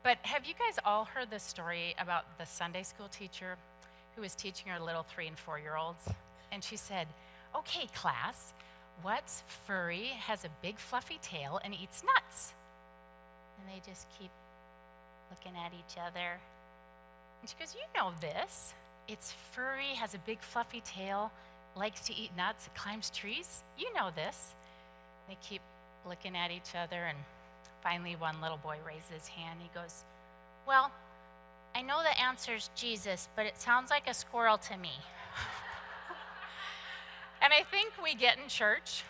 But have you guys all heard this story about the Sunday school teacher who was teaching her little 3 and 4-year-olds? And she said, "Okay, class, what's furry, has a big fluffy tail, and eats nuts?" And they just keep looking at each other. And she goes, "You know this. It's furry, has a big fluffy tail, likes to eat nuts, it climbs trees. You know this." They keep looking at each other, and finally one little boy raises his hand. He goes, "Well, I know the answer's Jesus, but it sounds like a squirrel to me." And I think we get in church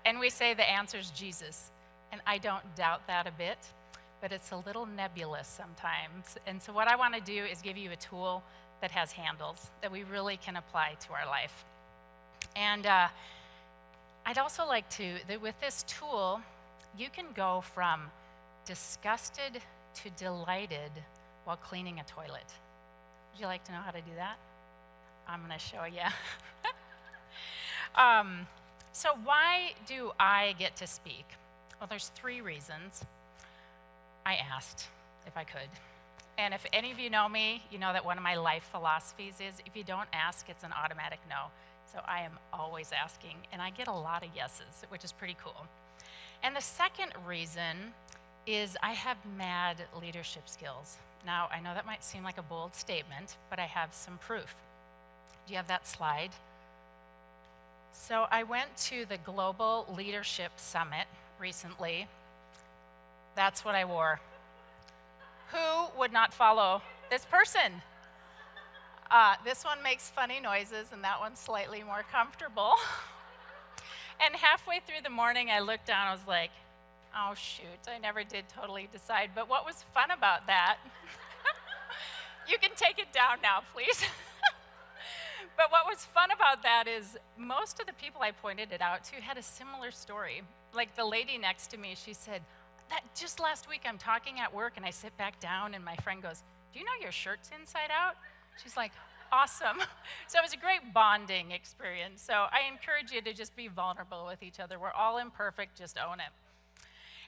and we say the answer's Jesus. And I don't doubt that a bit, but it's a little nebulous sometimes. And so what I want to do is give you a tool that has handles that we really can apply to our life. And I'd also like that with this tool, you can go from disgusted to delighted while cleaning a toilet. Would you like to know how to do that? I'm going to show you. So why do I get to speak? Well, there's 3 reasons. I asked if I could. And if any of you know me, you know that one of my life philosophies is if you don't ask, it's an automatic no. So I am always asking, and I get a lot of yeses, which is pretty cool. And the second reason is I have mad leadership skills. Now, I know that might seem like a bold statement, but I have some proof. Do you have that slide? So I went to the Global Leadership Summit recently. That's what I wore. Who would not follow this person? This one makes funny noises, and that one's slightly more comfortable. And halfway through the morning, I looked down, I was like, oh shoot, I never did totally decide. But what was fun about that, you can take it down now, please. But what was fun about that is most of the people I pointed it out to had a similar story. Like the lady next to me, she said, that just last week I'm talking at work and I sit back down and my friend goes, "Do you know your shirt's inside out?" She's like, awesome. So it was a great bonding experience. So I encourage you to just be vulnerable with each other. We're all imperfect, just own it.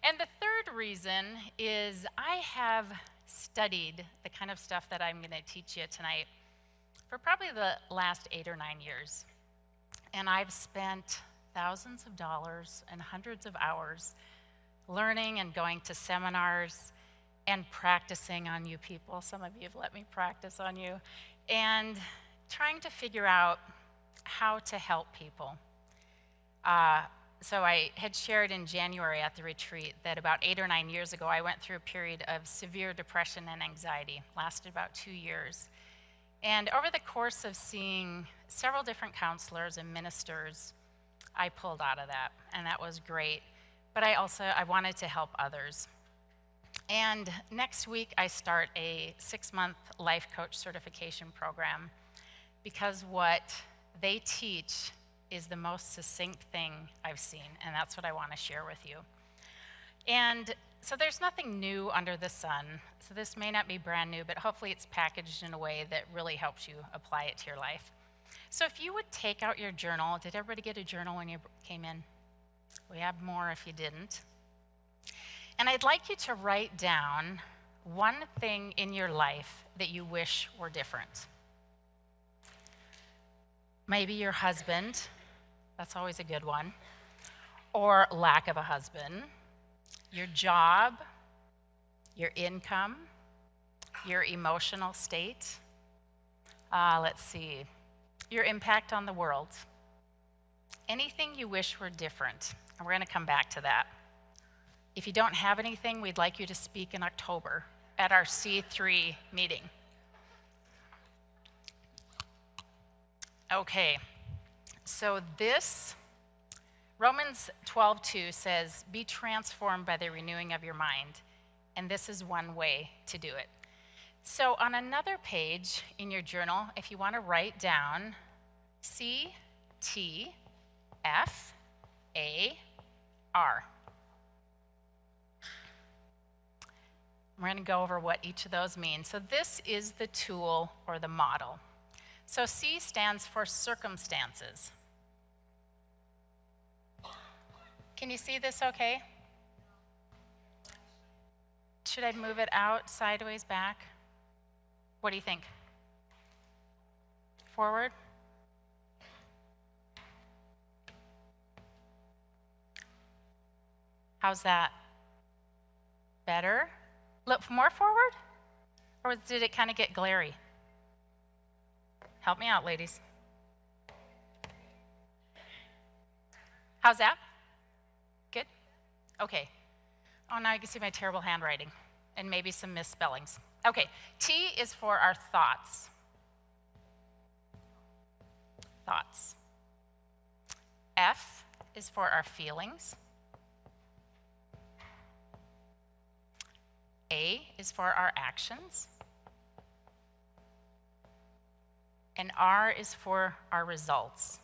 And the third reason is I have studied the kind of stuff that I'm going to teach you tonight for probably the last 8 or 9 years. And I've spent thousands of dollars and hundreds of hours learning and going to seminars and practicing on you people. Some of you have let me practice on you. And trying to figure out how to help people. So I had shared in January at the retreat that about 8 or 9 years ago, I went through a period of severe depression and anxiety. Lasted about 2 years. And over the course of seeing several different counselors and ministers, I pulled out of that, and that was great. But I wanted to help others. And next week, I start a 6-month life coach certification program because what they teach is the most succinct thing I've seen, and that's what I want to share with you. And so there's nothing new under the sun, so this may not be brand new, but hopefully it's packaged in a way that really helps you apply it to your life. So if you would take out your journal, did everybody get a journal when you came in? We have more if you didn't. And I'd like you to write down one thing in your life that you wish were different. Maybe your husband, that's always a good one, or lack of a husband, your job, your income, your emotional state, let's see, your impact on the world. Anything you wish were different, and we're going to come back to that. If you don't have anything, we'd like you to speak in October at our C3 meeting. Okay, so this, Romans 12:2 says, "Be transformed by the renewing of your mind," and this is one way to do it. So on another page in your journal, if you want to write down CTFAR. We're going to go over what each of those means. So this is the tool or the model. So C stands for circumstances. Can you see this okay? Should I move it out, sideways, back? What do you think? Forward? How's that? Better? Look more forward? Or did it kind of get glary? Help me out, ladies. How's that? Good? Okay. Oh, now you can see my terrible handwriting and maybe some misspellings. Okay, T is for our thoughts. Thoughts. F is for our feelings. A is for our actions. And R is for our results.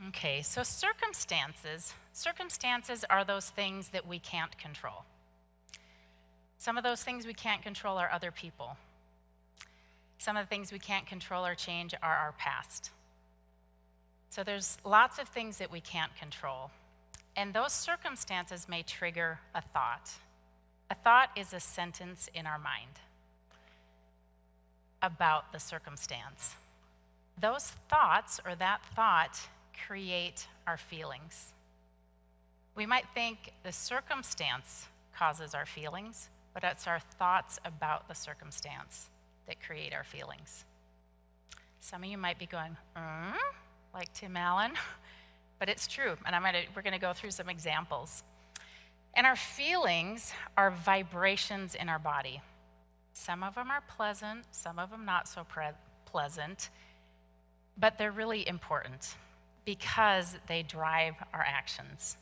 Okay, so circumstances. Circumstances are those things that we can't control. Some of those things we can't control are other people. Some of the things we can't control or change are our past. So there's lots of things that we can't control. And those circumstances may trigger a thought. A thought is a sentence in our mind about the circumstance. Those thoughts or that thought create our feelings. We might think the circumstance causes our feelings, but it's our thoughts about the circumstance that create our feelings. Some of you might be going, like Tim Allen, but it's true, and we're going to go through some examples. And our feelings are vibrations in our body. Some of them are pleasant, some of them not so pleasant, but they're really important because they drive our actions.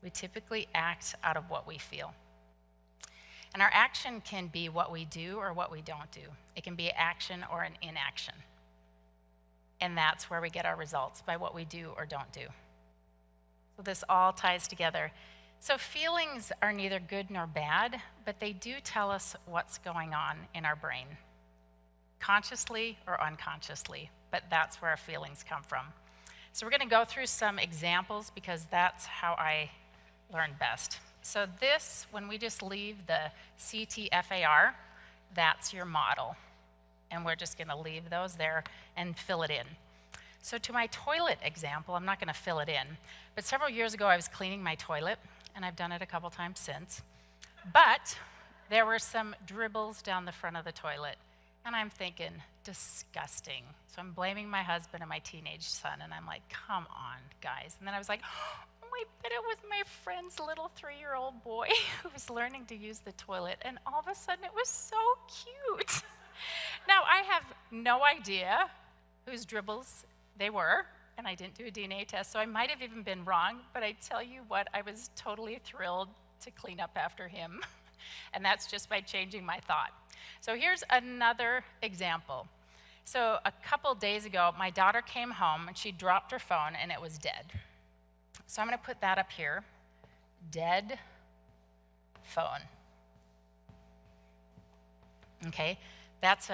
We typically act out of what we feel. And our action can be what we do or what we don't do. It can be action or an inaction. And that's where we get our results, by what we do or don't do. So this all ties together. So feelings are neither good nor bad, but they do tell us what's going on in our brain, consciously or unconsciously, but that's where our feelings come from. So we're going to go through some examples because that's how I learn best. So this, when we just leave the CTFAR, that's your model. And we're just going to leave those there and fill it in. So to my toilet example, I'm not going to fill it in, but several years ago I was cleaning my toilet, and I've done it a couple times since. But there were some dribbles down the front of the toilet, and I'm thinking, disgusting. So I'm blaming my husband and my teenage son, and I'm like, come on, guys. And then I was like, oh, I bet it was my friend's little 3-year-old boy who was learning to use the toilet, and all of a sudden it was so cute. Now, I have no idea whose dribbles they were, and I didn't do a DNA test, so I might have even been wrong, but I tell you what, I was totally thrilled to clean up after him, and that's just by changing my thought. So here's another example. So a couple days ago, my daughter came home, and she dropped her phone, and it was dead. So I'm going to put that up here, dead phone. Okay, that's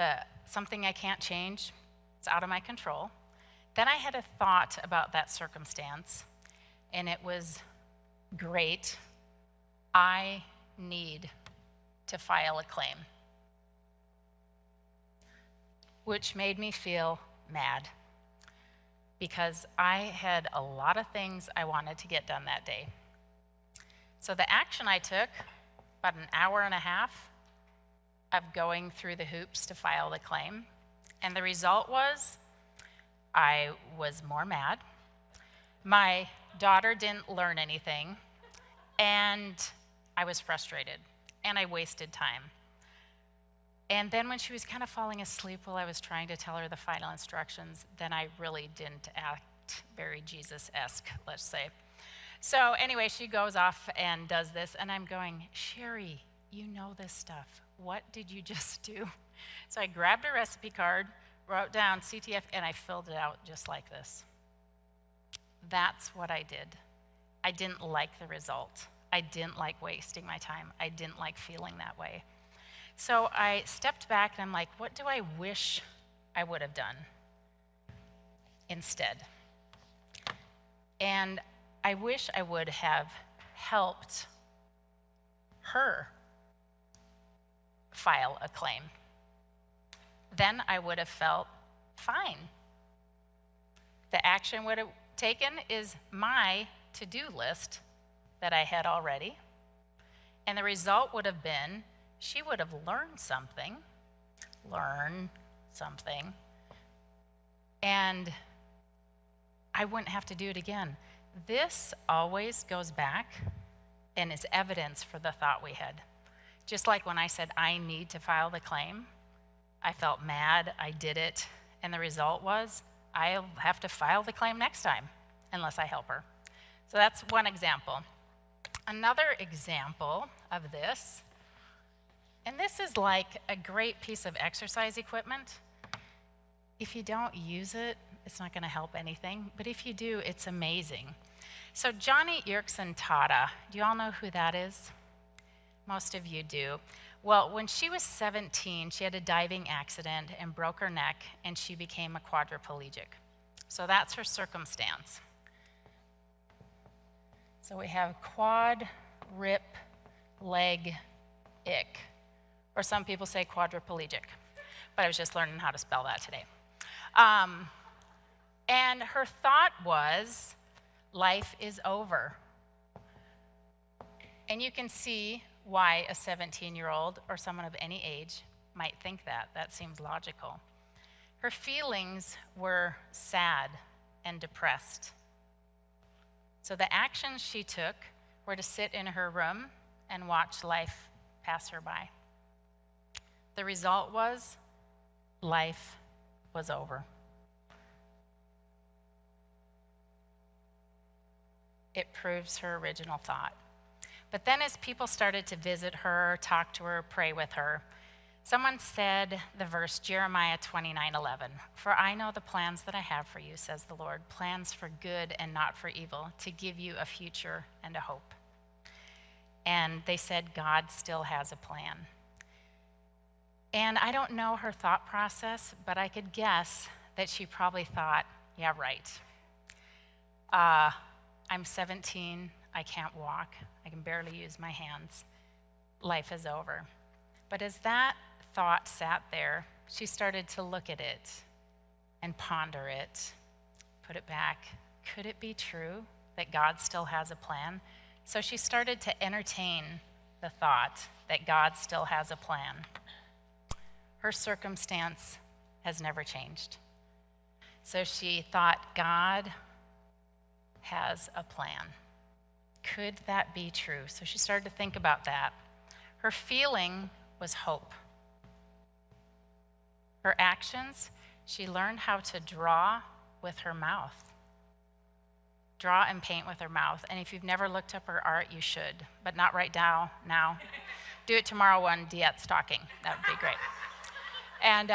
something I can't change. It's out of my control. Then I had a thought about that circumstance, and it was, great, I need to file a claim, which made me feel mad because I had a lot of things I wanted to get done that day. So the action I took, about an hour and a half of going through the hoops to file the claim, and the result was I was more mad. My daughter didn't learn anything, and I was frustrated, and I wasted time. And then when she was kind of falling asleep while I was trying to tell her the final instructions, then I really didn't act very Jesus-esque, let's say. So anyway, she goes off and does this, and I'm going, Shari, you know this stuff. What did you just do? So I grabbed a recipe card, wrote down CTF, and I filled it out just like this. That's what I did. I didn't like the result. I didn't like wasting my time. I didn't like feeling that way. So I stepped back, and I'm like, what do I wish I would have done instead? And I wish I would have helped her file a claim. Then I would have felt fine. The action would have taken is my to-do list that I had already. And the result would have been she would have learned something, and I wouldn't have to do it again. This always goes back and is evidence for the thought we had. Just like when I said, I need to file the claim, I felt mad, I did it, and the result was I'll have to file the claim next time unless I help her. So that's one example. Another example of this, and this is like a great piece of exercise equipment. If you don't use it, it's not going to help anything, but if you do, it's amazing. So Johnny Yerkes Tada, do you all know who that is? Most of you do. Well, when she was 17, she had a diving accident and broke her neck, and she became a quadriplegic. So that's her circumstance. So we have quad, rip, leg, ick. Or some people say quadriplegic. But I was just learning how to spell that today. And her thought was, life is over. And you can see why a 17-year-old or someone of any age might think that. That seems logical. Her feelings were sad and depressed. So the actions she took were to sit in her room and watch life pass her by. The result was life was over. It proves her original thought. But then as people started to visit her, talk to her, pray with her, someone said the verse, Jeremiah 29:11, "For I know the plans that I have for you, says the Lord, plans for good and not for evil, to give you a future and a hope." And they said God still has a plan. And I don't know her thought process, but I could guess that she probably thought, yeah, right. I'm 17, I can't walk, I can barely use my hands. Life is over. But as that thought sat there, she started to look at it and ponder it, put it back. Could it be true that God still has a plan? So she started to entertain the thought that God still has a plan. Her circumstance has never changed. So she thought, God has a plan. Could that be true? So she started to think about that. Her feeling was hope. Her actions, she learned how to draw with her mouth. Draw and paint with her mouth. And if you've never looked up her art, you should, but not right now. Do it tomorrow when Diette's talking. That would be great. And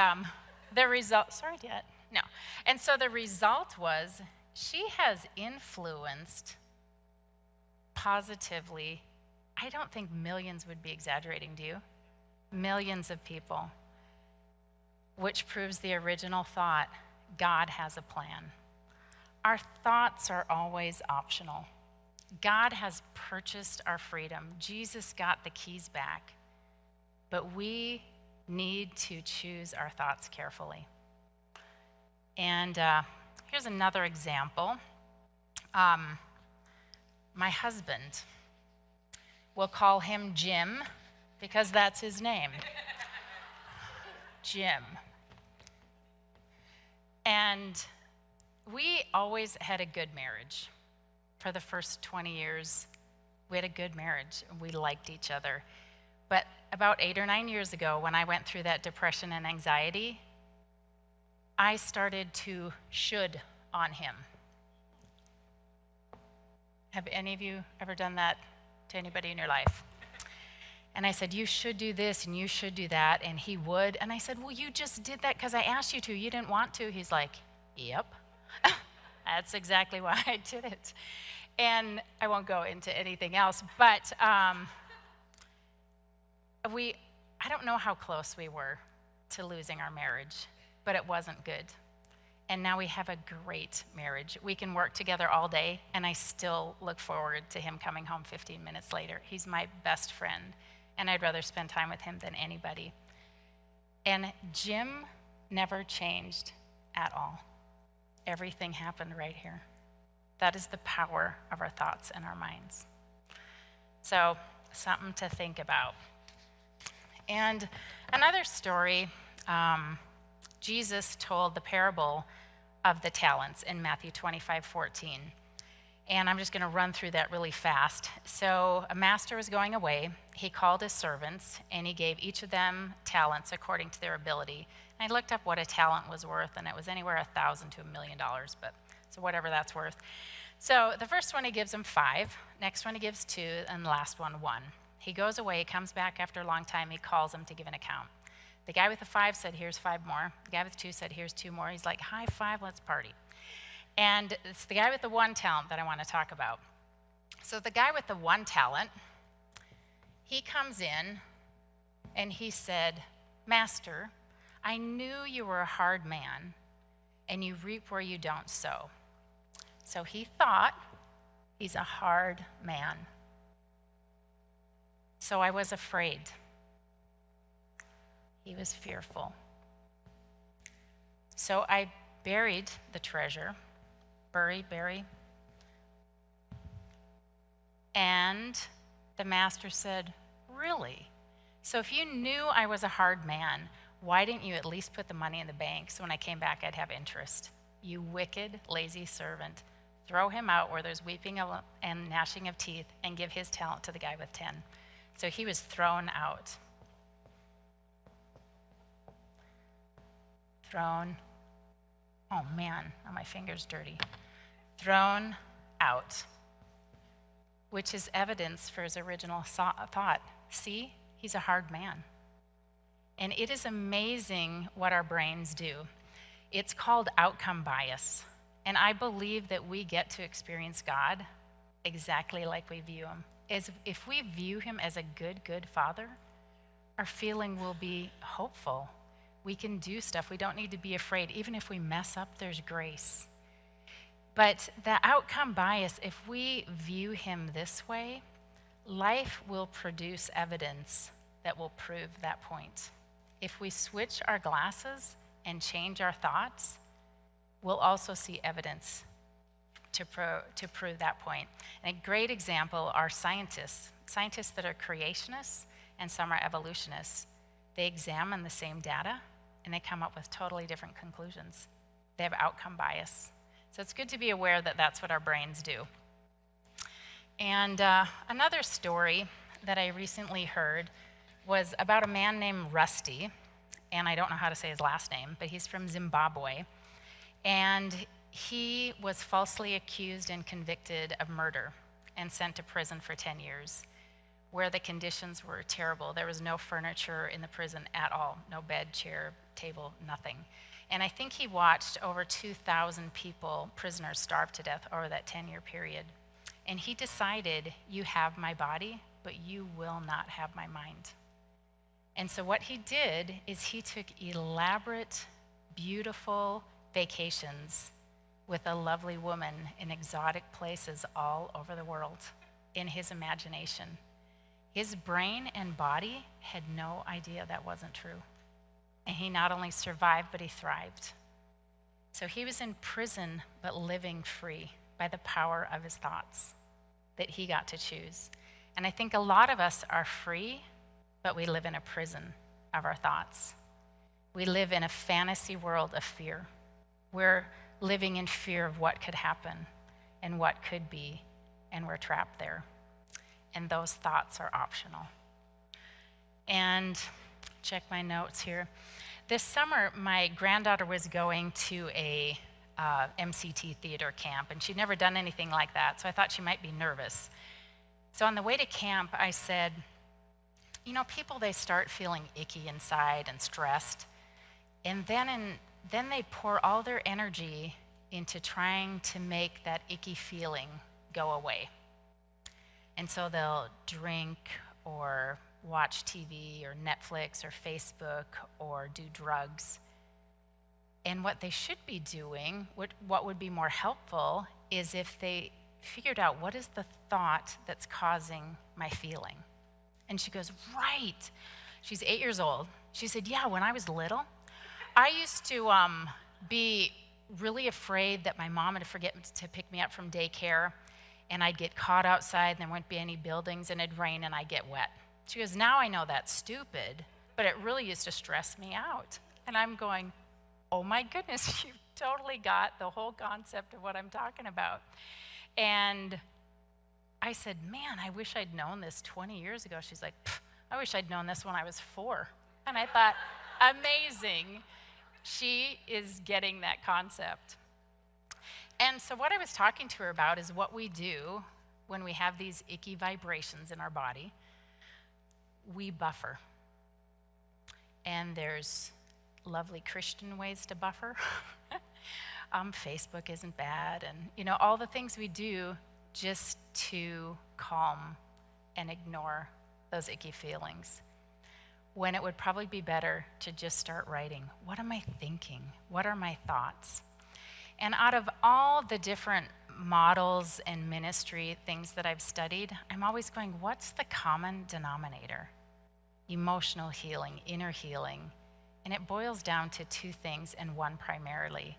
the result, sorry, Diette, no. And so the result was she has influenced positively, I don't think millions would be exaggerating, do you? Millions of people, which proves the original thought, God has a plan. Our thoughts are always optional. God has purchased our freedom. Jesus got the keys back, but we need to choose our thoughts carefully. And here's another example. My husband, we'll call him Jim because that's his name. Jim. And we always had a good marriage. For the first 20 years, we had a good marriage. We liked each other. But about 8 or 9 years ago, when I went through that depression and anxiety, I started to should on him. Have any of you ever done that to anybody in your life? And I said, you should do this and you should do that, and he would. And I said, well, you just did that because I asked you to. You didn't want to. He's like, yep. That's exactly why I did it. And I won't go into anything else, but I don't know how close we were to losing our marriage, but it wasn't good. And now we have a great marriage. We can work together all day, and I still look forward to him coming home 15 minutes later. He's my best friend, and I'd rather spend time with him than anybody. And Jim never changed at all. Everything happened right here. That is the power of our thoughts and our minds. So, something to think about. And another story, Jesus told the parable of the talents in Matthew 25:14. And I'm just going to run through that really fast. So a master was going away. He called his servants, and he gave each of them talents according to their ability. And I looked up what a talent was worth, and it was anywhere $1,000 to $1 million, but so whatever that's worth. So the first one he gives him 5, next one he gives 2, and the last one 1. He goes away, comes back after a long time, he calls him to give an account. The guy with the 5 said, here's 5 more. The guy with 2 said, here's 2 more. He's like, high five, let's party. And it's the guy with the 1 talent that I want to talk about. So the guy with the 1 talent, he comes in and he said, Master, I knew you were a hard man and you reap where you don't sow. So he thought he's a hard man. So I was afraid. He was fearful. So I buried the treasure. Bury. And the master said, really? So if you knew I was a hard man, why didn't you at least put the money in the bank so when I came back I'd have interest? You wicked, lazy servant. Throw him out where there's weeping and gnashing of teeth and give his talent to the guy with 10. So he was thrown out. Oh man, now my finger's dirty. Thrown out, which is evidence for his original thought. See, he's a hard man. And it is amazing what our brains do. It's called outcome bias. And I believe that we get to experience God exactly like we view him. If we view him as a good father, our feeling will be hopeful. We can do stuff. We don't need to be afraid. Even if we mess up, there's grace. But the outcome bias, if we view him this way, life will produce evidence that will prove that point. If we switch our glasses and change our thoughts, we'll also see evidence to prove that point. And a great example are scientists that are creationists and some are evolutionists. They examine the same data and they come up with totally different conclusions. They have outcome bias. So it's good to be aware that that's what our brains do. And another story that I recently heard was about a man named Rusty, and I don't know how to say his last name, but he's from Zimbabwe. And he was falsely accused and convicted of murder and sent to prison for 10 years, where the conditions were terrible. There was no furniture in the prison at all, no bed, chair, table, nothing. And I think he watched over 2,000 prisoners starve to death over that 10-year period. And he decided, you have my body, but you will not have my mind. And so what he did is he took elaborate, beautiful vacations with a lovely woman in exotic places all over the world in his imagination. His brain and body had no idea that wasn't true. And he not only survived, but he thrived. So he was in prison, but living free by the power of his thoughts that he got to choose. And I think a lot of us are free, but we live in a prison of our thoughts. We live in a fantasy world of fear. We're living in fear of what could happen and what could be, and we're trapped there. And those thoughts are optional. And check my notes here. This summer, my granddaughter was going to a MCT theater camp, and she'd never done anything like that, so I thought she might be nervous. So on the way to camp, I said, you know, people, they start feeling icky inside and stressed, and then they pour all their energy into trying to make that icky feeling go away. And so they'll drink or watch TV or Netflix or Facebook or do drugs. And what they should be doing, what would be more helpful, is if they figured out what is the thought that's causing my feeling. And she goes, right. She's 8 years old. She said, yeah, when I was little, I used to be really afraid that my mom would forget to pick me up from daycare, and I'd get caught outside and there wouldn't be any buildings and it'd rain and I'd get wet. She goes, now I know that's stupid, but it really used to stress me out. And I'm going, oh my goodness, you totally got the whole concept of what I'm talking about. And I said, man, I wish I'd known this 20 years ago. She's like, I wish I'd known this when I was 4. And I thought, amazing. She is getting that concept. And so what I was talking to her about is what we do when we have these icky vibrations in our body. We buffer. And there's lovely Christian ways to buffer. Facebook isn't bad, and all the things we do just to calm and ignore those icky feelings, when it would probably be better to just start writing. What am I thinking? What are my thoughts? And out of all the different models and ministry things that I've studied, I'm always going, what's the common denominator? Emotional healing, inner healing. And it boils down to 2 things, and one primarily.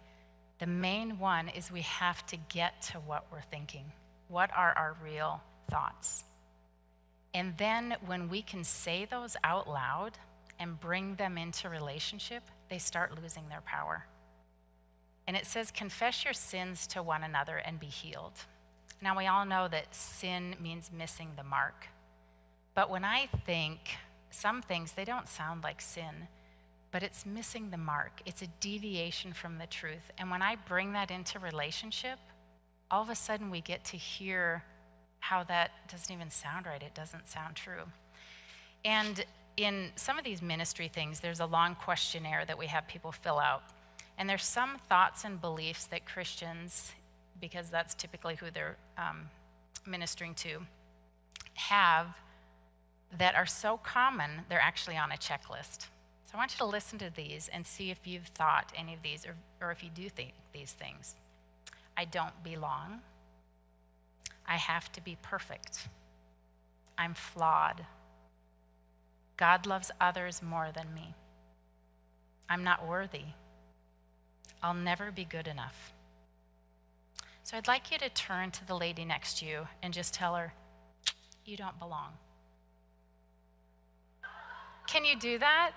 The main one is we have to get to what we're thinking. What are our real thoughts? And then when we can say those out loud and bring them into relationship, they start losing their power. And it says, confess your sins to one another and be healed. Now, we all know that sin means missing the mark. But when I think, some things, they don't sound like sin, but it's missing the mark. It's a deviation from the truth. And when I bring that into relationship, all of a sudden we get to hear how that doesn't even sound right. It doesn't sound true. And in some of these ministry things, there's a long questionnaire that we have people fill out. And there's some thoughts and beliefs that Christians, because that's typically who they're ministering to, have that are so common, they're actually on a checklist. So I want you to listen to these and see if you've thought any of these, or if you do think these things. I don't belong. I have to be perfect. I'm flawed. God loves others more than me. I'm not worthy. I'll never be good enough. So I'd like you to turn to the lady next to you and just tell her, you don't belong. Can you do that?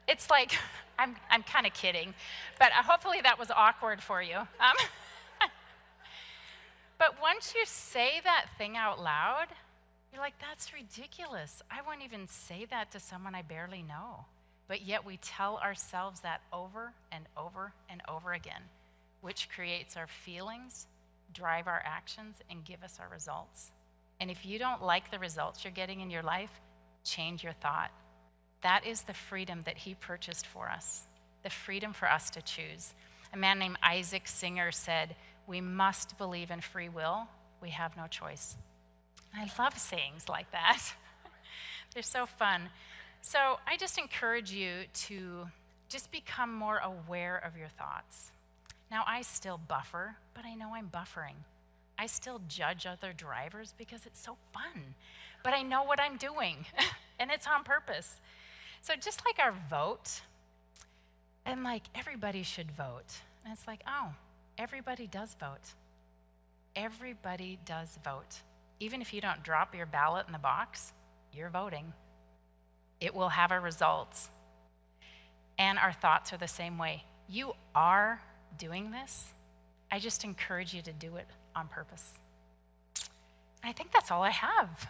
It's like, I'm kind of kidding, but hopefully that was awkward for you. But once you say that thing out loud, you're like, that's ridiculous. I wouldn't even say that to someone I barely know. But yet we tell ourselves that over and over and over again, which creates our feelings, drive our actions, and give us our results. And if you don't like the results you're getting in your life, change your thought. That is the freedom that he purchased for us, the freedom for us to choose. A man named Isaac Singer said, we must believe in free will. We have no choice. I love sayings like that. They're so fun. So I just encourage you to just become more aware of your thoughts. Now, I still buffer, but I know I'm buffering. I still judge other drivers because it's so fun, but I know what I'm doing, and it's on purpose. So just like our vote, and like everybody should vote. And it's like, oh, everybody does vote. Everybody does vote. Even if you don't drop your ballot in the box, you're voting. It will have a result. And our thoughts are the same way. You are doing this. I just encourage you to do it on purpose. I think that's all I have.